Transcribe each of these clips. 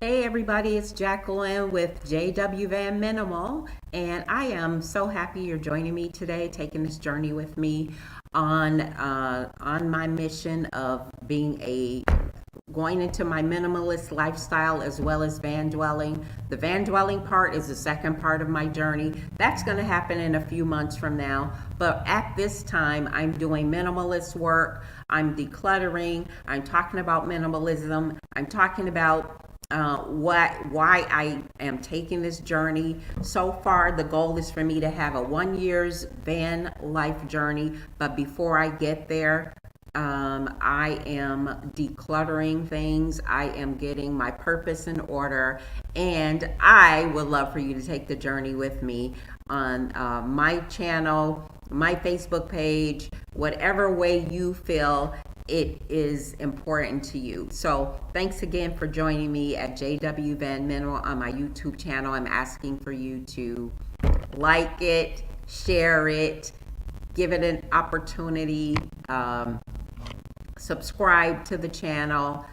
Hey everybody, it's Jacqueline with JW Van Minimal, and I am so happy you're joining me today, taking this journey with me on my mission of being a going into my minimalist lifestyle as well as van dwelling. The van dwelling part is the second part of my journey. That's going to happen in a few months from now. But at this time, I'm doing minimalist work. I'm decluttering. I'm talking about minimalism. I'm talking about why I am taking this journey. So far, the goal is for me to have a 1 year's van life journey. But before I get there, I am decluttering things. I am getting my purpose in order. And I would love for you to take the journey with me on my channel, my Facebook page, whatever way you feel it is important to you. So thanks again for joining me at JW Van Minimal on my YouTube channel. I'm asking for you to like it, share it, give it an opportunity, subscribe to the channel,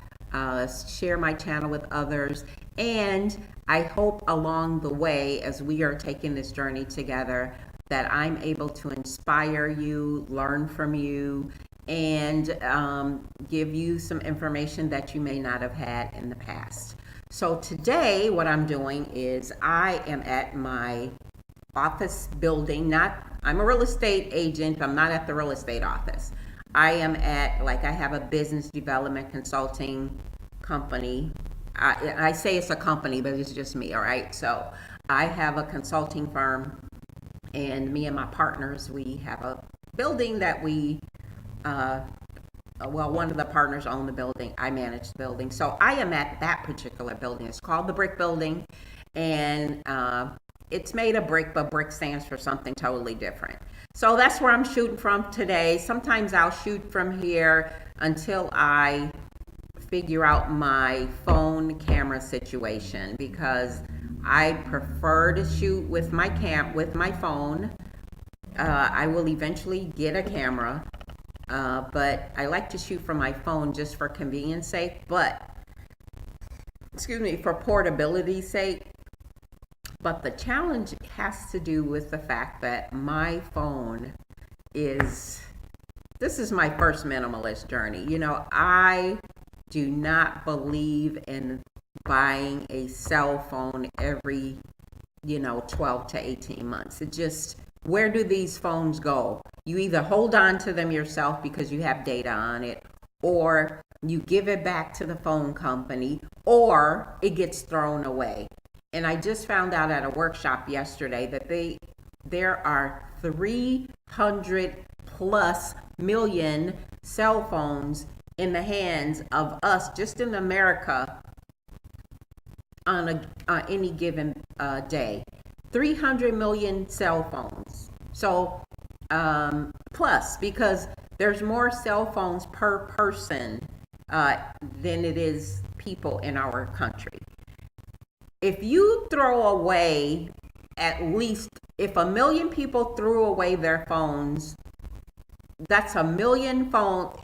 share my channel with others, and I hope along the way as we are taking this journey together that I'm able to inspire you, learn from you, and give you some information that you may not have had in the past. So today what I'm doing is I am at my office building. Not, I'm a real estate agent. I'm not at the real estate office. I am at, like, I have a business development consulting company. I say it's a company, but it's just me, all right? So I have a consulting firm, and me and my partners, we have a building that we, well, one of the partners own the building. I manage the building. So I am at that particular building. It's called the Brick Building, and it's made of brick, but brick stands for something totally different. So that's where I'm shooting from today. Sometimes I'll shoot from here until I figure out my phone camera situation, because I prefer to shoot with my phone. I will eventually get a camera, but I like to shoot from my phone just for convenience sake. But excuse me, for portability's sake. But the challenge has to do with the fact that my phone is, this is my first minimalist journey. You know, I do not believe in buying a cell phone every, 12 to 18 months. It just, where do these phones go? You either hold on to them yourself because you have data on it, or you give it back to the phone company, or it gets thrown away. And I just found out at a workshop yesterday that there are 300 plus million cell phones in the hands of us just in America on any given day. 300 million cell phones. So plus, because there's more cell phones per person than it is people in our country. If you throw away, at least, if a million people threw away their phones, that's a million phones,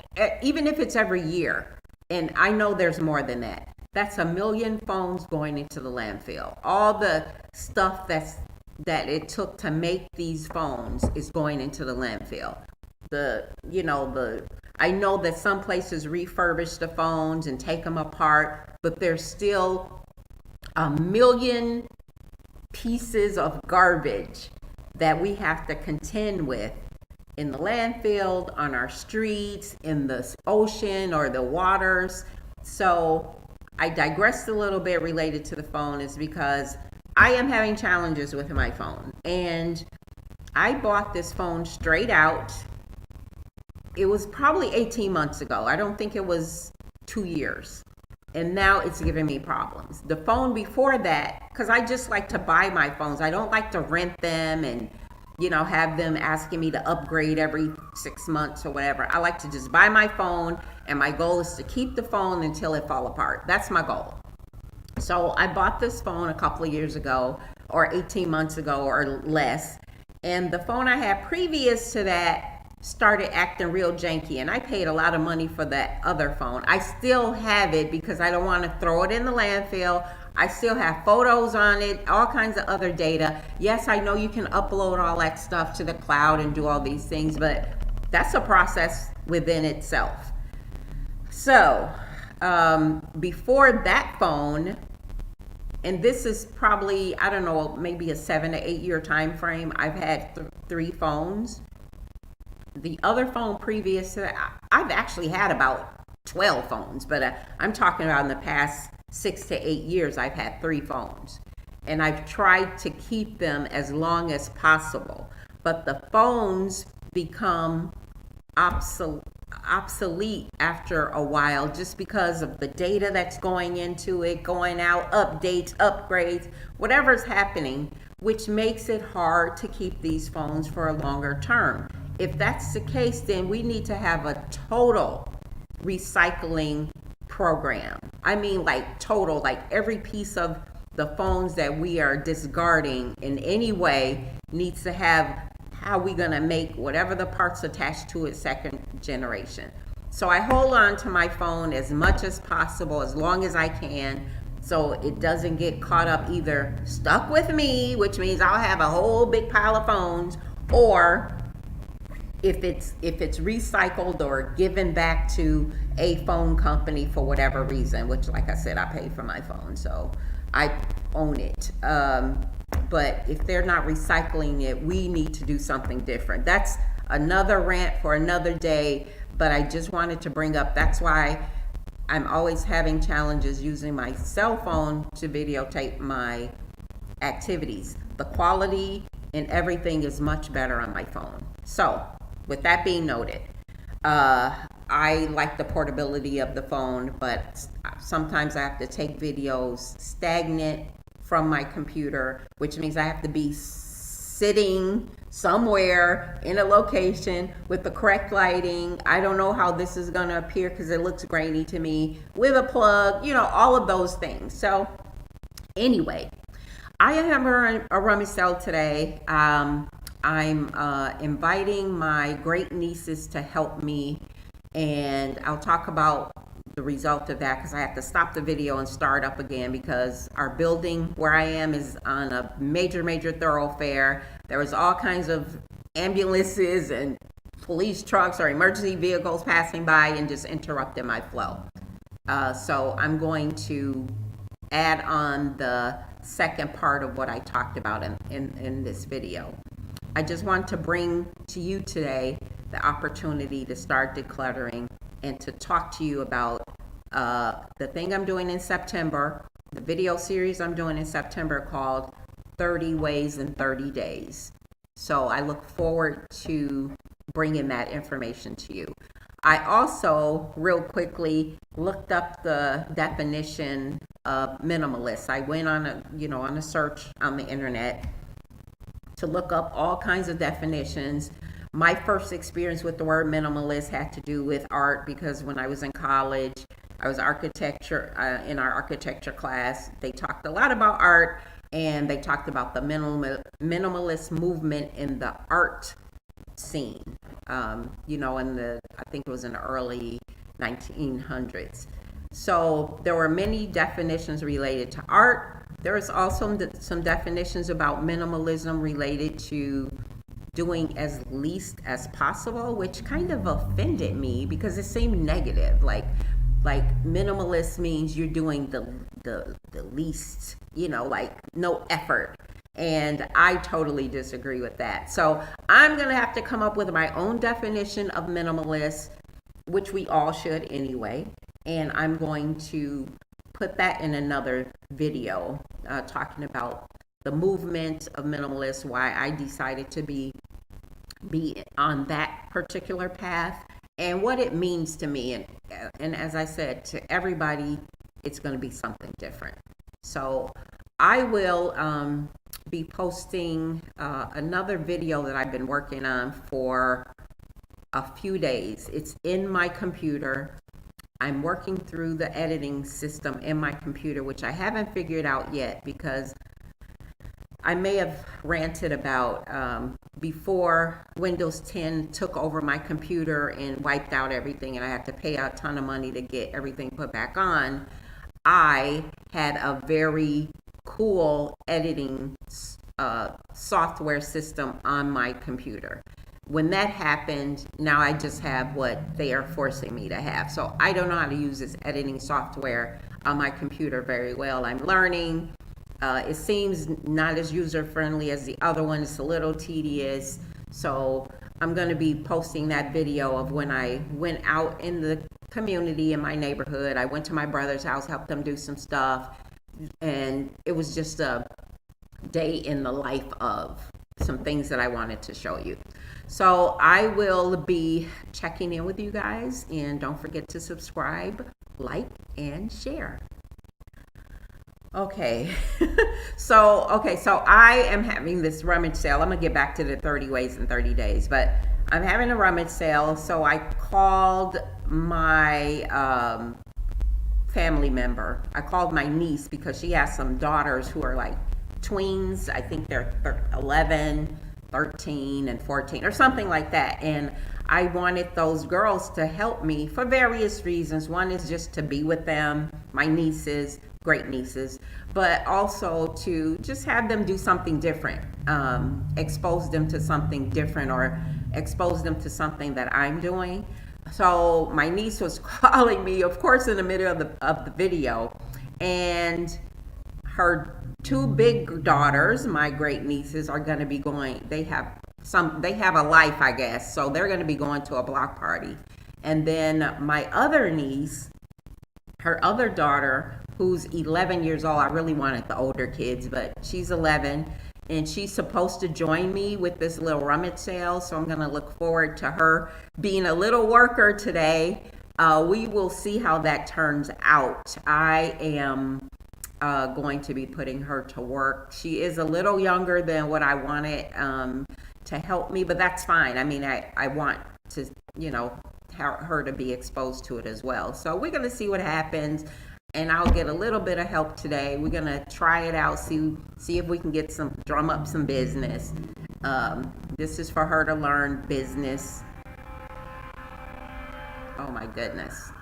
even if it's every year. And I know there's more than that. That's a million phones going into the landfill. All the stuff that it took to make these phones is going into the landfill. I know that some places refurbish the phones and take them apart, but there's still a million pieces of garbage that we have to contend with in the landfill, on our streets, in the ocean or the waters. So I digressed a little bit related to the phone, is because I am having challenges with my phone. And I bought this phone straight out. It was probably 18 months ago. I don't think it was 2 years. And now it's giving me problems. The phone before that, because I just like to buy my phones. I don't like to rent them and, have them asking me to upgrade every 6 months or whatever. I like to just buy my phone, and my goal is to keep the phone until it falls apart. That's my goal. So I bought this phone a couple of years ago, or 18 months ago or less. And the phone I had previous to that started acting real janky, and I paid a lot of money for that other phone. I still have it because I don't want to throw it in the landfill. I still have photos on it, all kinds of other data. Yes, I know you can upload all that stuff to the cloud and do all these things, but that's a process within itself. So before that phone, and this is probably, I don't know, maybe a 7 to 8 year time frame, I've had 3 phones. The other phone previous to that, I've actually had about 12 phones, but I'm talking about in the past 6 to 8 years, I've had 3 phones. And I've tried to keep them as long as possible. But the phones become obsolete after a while just because of the data that's going into it, going out, updates, upgrades, whatever's happening, which makes it hard to keep these phones for a longer term. If that's the case, then we need to have a total recycling program. I mean, like total, like every piece of the phones that we are discarding in any way needs to have how we gonna make whatever the parts attached to it second generation. So I hold on to my phone as much as possible, as long as I can, so it doesn't get caught up either stuck with me, which means I'll have a whole big pile of phones, or if it's recycled or given back to a phone company for whatever reason, which, like I said, I pay for my phone, so I own it. But if they're not recycling it, we need to do something different. That's another rant for another day, but I just wanted to bring up, that's why I'm always having challenges using my cell phone to videotape my activities. The quality and everything is much better on my phone. So with that being noted, I like the portability of the phone, but sometimes I have to take videos stagnant from my computer, which means I have to be sitting somewhere in a location with the correct lighting. I don't know how this is going to appear because it looks grainy to me, with a plug, you know, all of those things. So anyway, I have a rummage sale today. I'm inviting my great nieces to help me, and I'll talk about the result of that because I have to stop the video and start up again because our building where I am is on a major thoroughfare. There was all kinds of ambulances and police trucks or emergency vehicles passing by and just interrupted my flow. So I'm going to add on the second part of what I talked about in this video. I just want to bring to you today the opportunity to start decluttering and to talk to you about the thing I'm doing in September, the video series I'm doing in September called 30 Ways in 30 Days. So I look forward to bringing that information to you. I also, real quickly, looked up the definition of minimalist. I went on a search on the internet to look up all kinds of definitions. My first experience with the word minimalist had to do with art because when I was in college, I was architecture, in our architecture class, they talked a lot about art, and they talked about the minimalist movement in the art scene, I think it was in the early 1900s. So there were many definitions related to art. There was also some definitions about minimalism related to doing as least as possible, which kind of offended me because it seemed negative. Like minimalist means you're doing the least, like no effort. And I totally disagree with that. So I'm going to have to come up with my own definition of minimalist, which we all should anyway. And I'm going to put that in another video talking about the movement of minimalists, why I decided to be on that particular path, and what it means to me. And as I said, to everybody, it's going to be something different. So I will be posting another video that I've been working on for a few days. It's in my computer. I'm working through the editing system in my computer, which I haven't figured out yet because I may have ranted about before Windows 10 took over my computer and wiped out everything, and I had to pay a ton of money to get everything put back on. I had a very cool editing software system on my computer. When that happened, now I just have what they are forcing me to have. So I don't know how to use this editing software on my computer very well. I'm learning. It seems not as user friendly as the other one. It's a little tedious. So I'm going to be posting that video of when I went out in the community in my neighborhood. I went to my brother's house, helped them do some stuff, and it was just a day in the life of some things that I wanted to show you. So I will be checking in with you guys, and don't forget to subscribe, like, and share. Okay. So I am having this rummage sale. I'm gonna get back to the 30 ways in 30 days, but I'm having a rummage sale. So I called my family member. I called my niece because she has some daughters who are like tweens. I think they're 11, 13, and 14 or something like that. And I wanted those girls to help me for various reasons. One is just to be with them, my nieces, great nieces, but also to just have them do something different, expose them to something different, or expose them to something that I'm doing. So my niece was calling me, of course, in the middle of the video, and her two big daughters, my great nieces, are going to be going. They have a life, I guess, so they're going to be going to a block party. And then my other niece, her other daughter, who's 11 years old. I really wanted the older kids, but she's 11, and she's supposed to join me with this little rummage sale. So I'm going to look forward to her being a little worker today. We will see how that turns out. I am going to be putting her to work. She is a little younger than what I wanted to help me, but that's fine. I mean, I want to, her to be exposed to it as well. So we're going to see what happens, and I'll get a little bit of help today. We're going to try it out, see if we can get drum up some business. This is for her to learn business. Oh my goodness.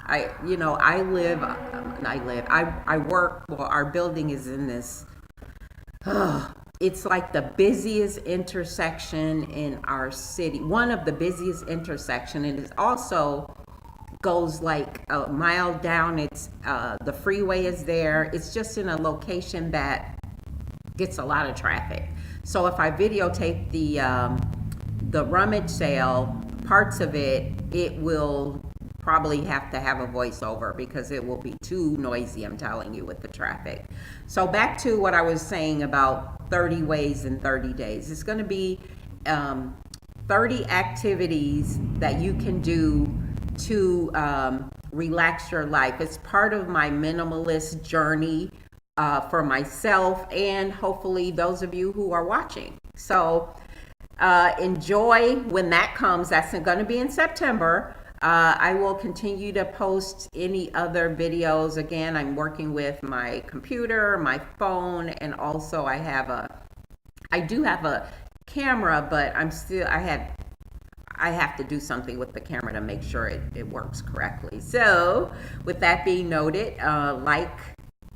I work, well, our building is in this, it's like the busiest intersection in our city, one of the busiest intersection, and it also goes like a mile down. It's the freeway is there. It's just in a location that gets a lot of traffic. So if I videotape the rummage sale, parts of it, it will probably have to have a voiceover because it will be too noisy, I'm telling you, with the traffic. So back to what I was saying about 30 ways in 30 days. It's going to be 30 activities that you can do to relax your life. It's part of my minimalist journey for myself and hopefully those of you who are watching. So enjoy when that comes. That's going to be in September. I will continue to post any other videos. Again, I'm working with my computer, my phone, and also I do have a camera, but I have to do something with the camera to make sure it works correctly. So with that being noted, like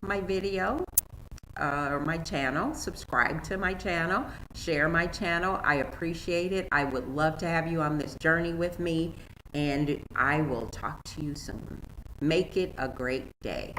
my video or my channel, subscribe to my channel, share my channel. I appreciate it. I would love to have you on this journey with me, and I will talk to you soon. Make it a great day.